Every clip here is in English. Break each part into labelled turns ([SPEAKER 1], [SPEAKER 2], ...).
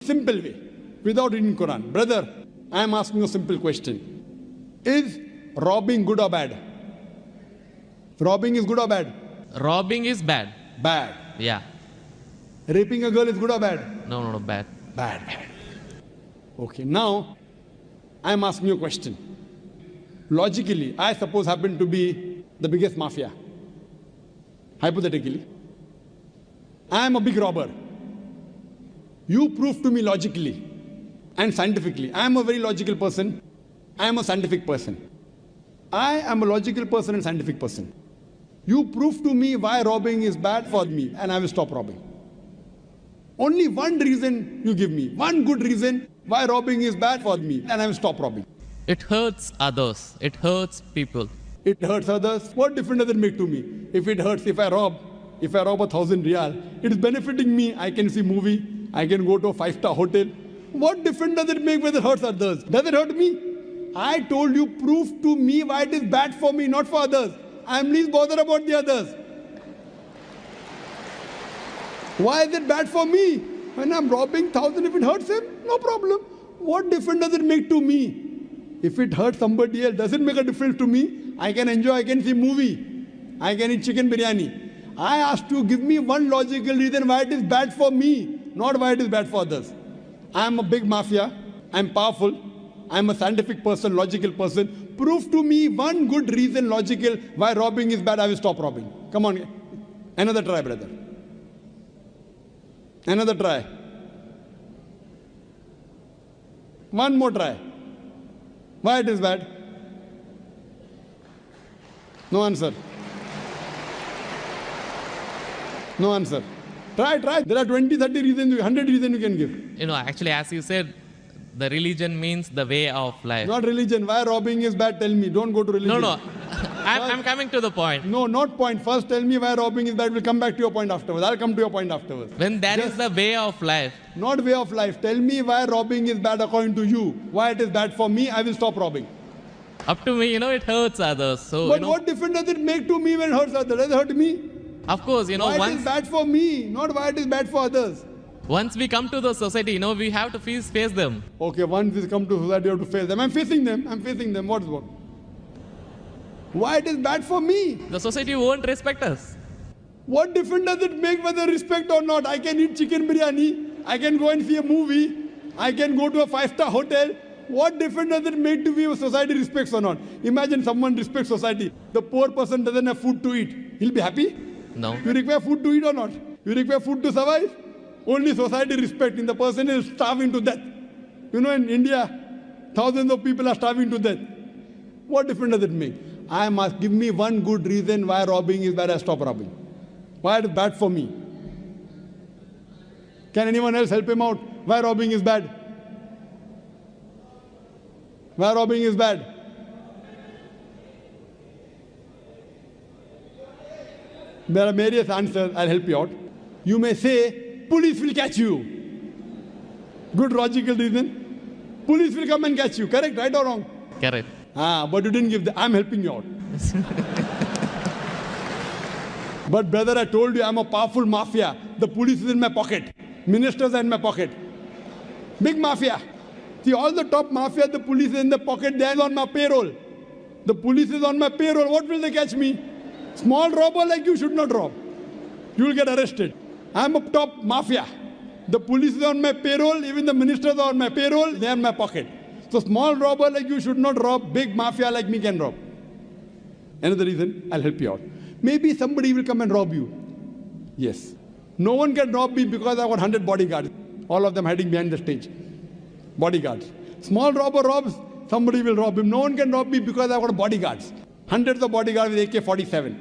[SPEAKER 1] Simple way, without reading Quran. Brother, I am asking you a simple question. Is robbing good or bad? Robbing is good or bad?
[SPEAKER 2] Robbing is bad.
[SPEAKER 1] Bad.
[SPEAKER 2] Yeah.
[SPEAKER 1] Raping a girl is good or bad?
[SPEAKER 2] No, bad.
[SPEAKER 1] Bad. Okay, now I am asking you a question. Logically, I suppose happen to be the biggest mafia. Hypothetically, I am a big robber. You prove to me logically and scientifically. I am a very logical person. I am a scientific person. I am a logical person and scientific person. You prove to me why robbing is bad for me, and I will stop robbing. Only one reason you give me, one good reason why robbing is bad for me, and I will stop robbing.
[SPEAKER 2] It hurts others. It hurts people.
[SPEAKER 1] It hurts others. What difference does it make to me? If it hurts, if I rob 1,000 riyal, it is benefiting me. I can see movie. I can go to a 5-star hotel. What difference does it make whether it hurts others? Does it hurt me? I told you, prove to me why it is bad for me, not for others. I am least bothered about the others. Why is it bad for me? When I'm robbing 1,000, if it hurts him, no problem. What difference does it make to me? If it hurts somebody else, does it make a difference to me? I can enjoy, I can see movie. I can eat chicken biryani. I asked you, give me one logical reason why it is bad for me, not why it is bad for others. I am a big mafia. I am powerful. I am a scientific person, logical person. Prove to me one good reason, logical, why robbing is bad. I will stop robbing. Come on. Another try, brother. Another try. One more try. Why it is bad? No answer. No answer. Try. There are 20, 30 reasons, 100 reasons you can give.
[SPEAKER 2] Actually, as you said, the religion means the way of life.
[SPEAKER 1] Not religion. Why robbing is bad? Tell me. Don't go to religion.
[SPEAKER 2] No. I'm coming to the point.
[SPEAKER 1] No, not point. First tell me why robbing is bad. We'll come back to your point afterwards. I'll come to your point afterwards.
[SPEAKER 2] When that is the way of life.
[SPEAKER 1] Not way of life. Tell me why robbing is bad according to you. Why it is bad for me, I will stop robbing.
[SPEAKER 2] Up to me, it hurts others. So,
[SPEAKER 1] but what difference does it make to me when it hurts others? Does it hurt me?
[SPEAKER 2] Of course,
[SPEAKER 1] why it is bad for me, not why it is bad for others.
[SPEAKER 2] Once we come to the society, we have to face them.
[SPEAKER 1] Okay, once we come to society, you have to face them. I'm facing them. What's what? Why it is bad for me?
[SPEAKER 2] The society won't respect us.
[SPEAKER 1] What difference does it make whether respect or not? I can eat chicken biryani. I can go and see a movie. I can go to a 5-star hotel. What difference does it make to me if society respects or not? Imagine someone respects society. The poor person doesn't have food to eat. He'll be happy?
[SPEAKER 2] No.
[SPEAKER 1] You require food to eat or not? You require food to survive? Only society respecting. The person is starving to death. In India, thousands of people are starving to death. What difference does it make? I must give me one good reason why robbing is bad. I stop robbing. Why it is bad for me? Can anyone else help him out? Why robbing is bad? Why robbing is bad? There are various answers. I'll help you out. You may say, police will catch you. Good logical reason. Police will come and catch you. Correct, right or wrong?
[SPEAKER 2] Correct.
[SPEAKER 1] But you didn't give I'm helping you out. But brother, I told you I'm a powerful mafia. The police is in my pocket. Ministers are in my pocket. Big mafia. See, all the top mafia, the police is in the pocket. They are on my payroll. The police is on my payroll. What will they catch me? Small robber like you should not rob. You will get arrested. I'm a top mafia. The police is on my payroll. Even the ministers are on my payroll. They are in my pocket. So small robber like you should not rob. Big mafia like me can rob. Another reason, I'll help you out. Maybe somebody will come and rob you. Yes. No one can rob me because I've got 100 bodyguards. All of them hiding behind the stage. Bodyguards. Small robber robs, somebody will rob him. No one can rob me because I've got bodyguards. Hundreds of bodyguards with AK-47.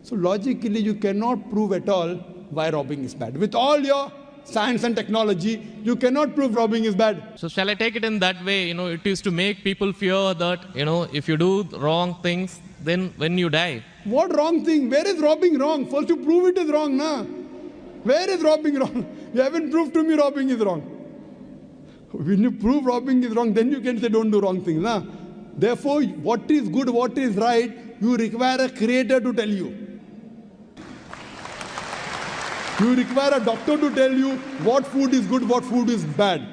[SPEAKER 1] So logically, you cannot prove at all why robbing is bad. With all your science and technology, you cannot prove robbing is bad.
[SPEAKER 2] So shall I take it in that way? It is to make people fear that, if you do wrong things, then when you die.
[SPEAKER 1] What wrong thing? Where is robbing wrong? First you prove it is wrong, na? Where is robbing wrong? You haven't proved to me robbing is wrong. When you prove robbing is wrong, then you can say don't do wrong things, na? Therefore, what is good, what is right, you require a creator to tell you. You require a doctor to tell you what food is good, what food is bad.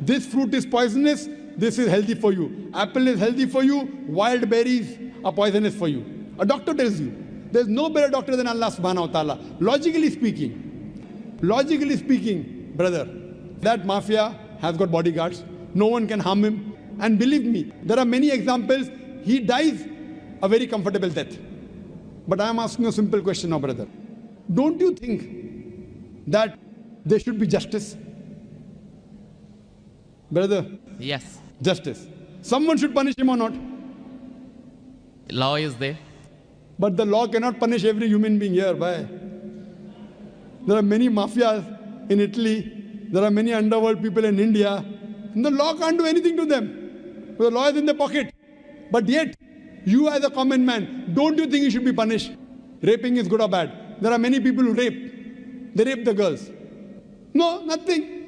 [SPEAKER 1] This fruit is poisonous, this is healthy for you. Apple is healthy for you, wild berries are poisonous for you. A doctor tells you. There's no better doctor than Allah subhanahu wa ta'ala. Logically speaking, brother, that mafia has got bodyguards. No one can harm him. And believe me, there are many examples. He dies a very comfortable death. But I am asking you a simple question now, brother. Don't you think that there should be justice? Brother?
[SPEAKER 2] Yes.
[SPEAKER 1] Justice. Someone should punish him or not?
[SPEAKER 2] Law is there.
[SPEAKER 1] But the law cannot punish every human being here. Why? There are many mafias in Italy. There are many underworld people in India. And the law can't do anything to them. The law is in their pocket. But yet, you as a common man, don't you think you should be punished? Raping is good or bad? There are many people who rape. They rape the girls. No, nothing.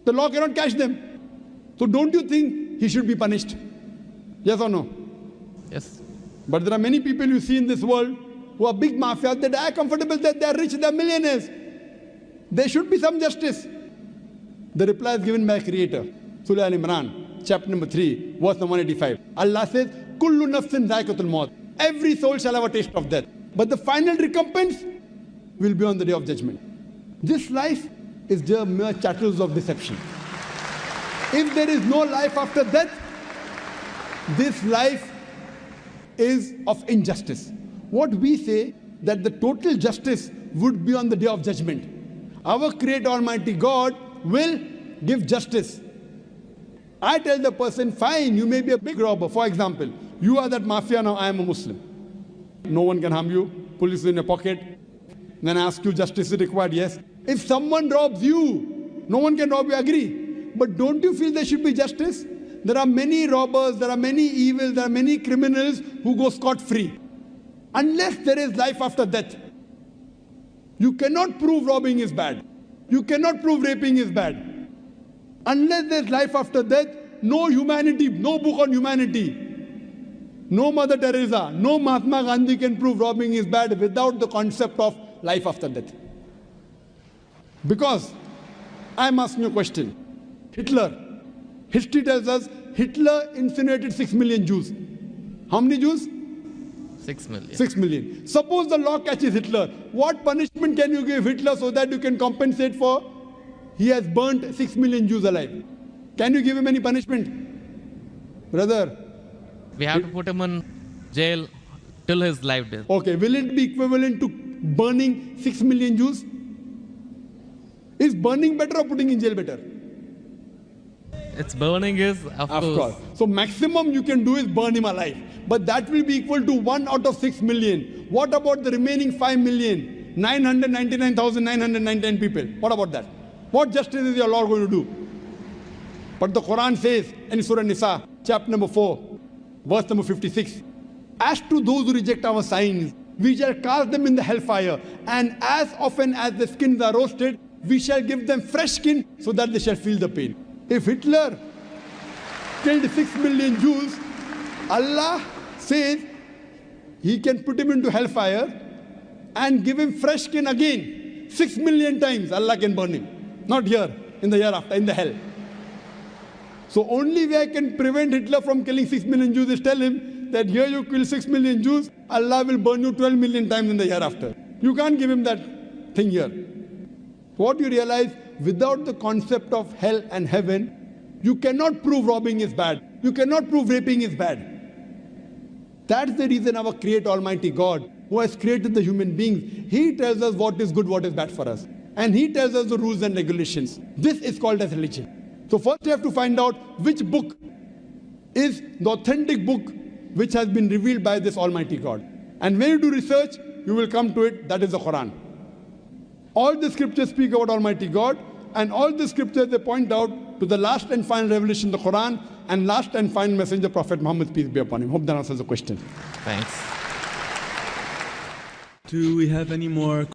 [SPEAKER 1] The law cannot catch them. So don't you think he should be punished? Yes or no?
[SPEAKER 2] Yes.
[SPEAKER 1] But there are many people you see in this world who are big mafias. They die comfortable, they are rich, they are millionaires. There should be some justice. The reply is given by Creator. Surah Al-Imran, chapter number 3, verse number 185. Allah says, Kullu nafsin zaikatul maut. Every soul shall have a taste of death. But the final recompense will be on the day of judgment. This life is just mere chattels of deception. If there is no life after death, this life is of injustice. What we say that the total justice would be on the day of judgment. Our Creator Almighty God will give justice. I tell the person, fine, you may be a big robber. For example, you are that mafia, now I am a Muslim. No one can harm you. Police is in your pocket. Then I ask you, justice is required? Yes. If someone robs you, no one can rob you, agree. But don't you feel there should be justice? There are many robbers, there are many evils, there are many criminals who go scot-free. Unless there is life after death. You cannot prove robbing is bad. You cannot prove raping is bad. Unless there is life after death, no humanity, no book on humanity, no Mother Teresa, no Mahatma Gandhi can prove robbing is bad without the concept of life after death. Because I am asking you a question. Hitler, history tells us Hitler incinerated 6 million Jews. How many Jews?
[SPEAKER 2] 6 million.
[SPEAKER 1] 6 million. Suppose the law catches Hitler. What punishment can you give Hitler so that you can compensate for? He has burnt 6 million Jews alive. Can you give him any punishment? Brother.
[SPEAKER 2] We have to put him in jail till his life death.
[SPEAKER 1] Okay, will it be equivalent to burning 6 million Jews? Is burning better or putting in jail better?
[SPEAKER 2] It's burning is, of course.
[SPEAKER 1] So maximum you can do is burn him alive. But that will be equal to 1 out of 6 million. What about the remaining 5,999,999 people? What about that? What justice is your Lord going to do? But the Quran says in Surah Nisa, chapter number 4, verse number 56, as to those who reject our signs, we shall cast them in the hellfire, and as often as the skins are roasted, we shall give them fresh skin so that they shall feel the pain. If Hitler killed 6 million Jews, Allah says He can put him into hellfire and give him fresh skin again. 6 million times Allah can burn him. Not here, in the hereafter, in the hell. So only way I can prevent Hitler from killing 6 million Jews is tell him that here you kill 6 million Jews, Allah will burn you 12 million times in the hereafter. You can't give him that thing here. What you realize, without the concept of hell and heaven, you cannot prove robbing is bad. You cannot prove raping is bad. That's the reason our Creator Almighty God, who has created the human beings, He tells us what is good, what is bad for us. And He tells us the rules and regulations. This is called as religion. So first you have to find out which book is the authentic book which has been revealed by this Almighty God. And when you do research, you will come to it, that is the Quran. All the scriptures speak about Almighty God, and all the scriptures they point out to the last and final revelation, the Quran, and last and final messenger, Prophet Muhammad, peace be upon him. Hope that answers the question.
[SPEAKER 2] Thanks.
[SPEAKER 3] Do we have any more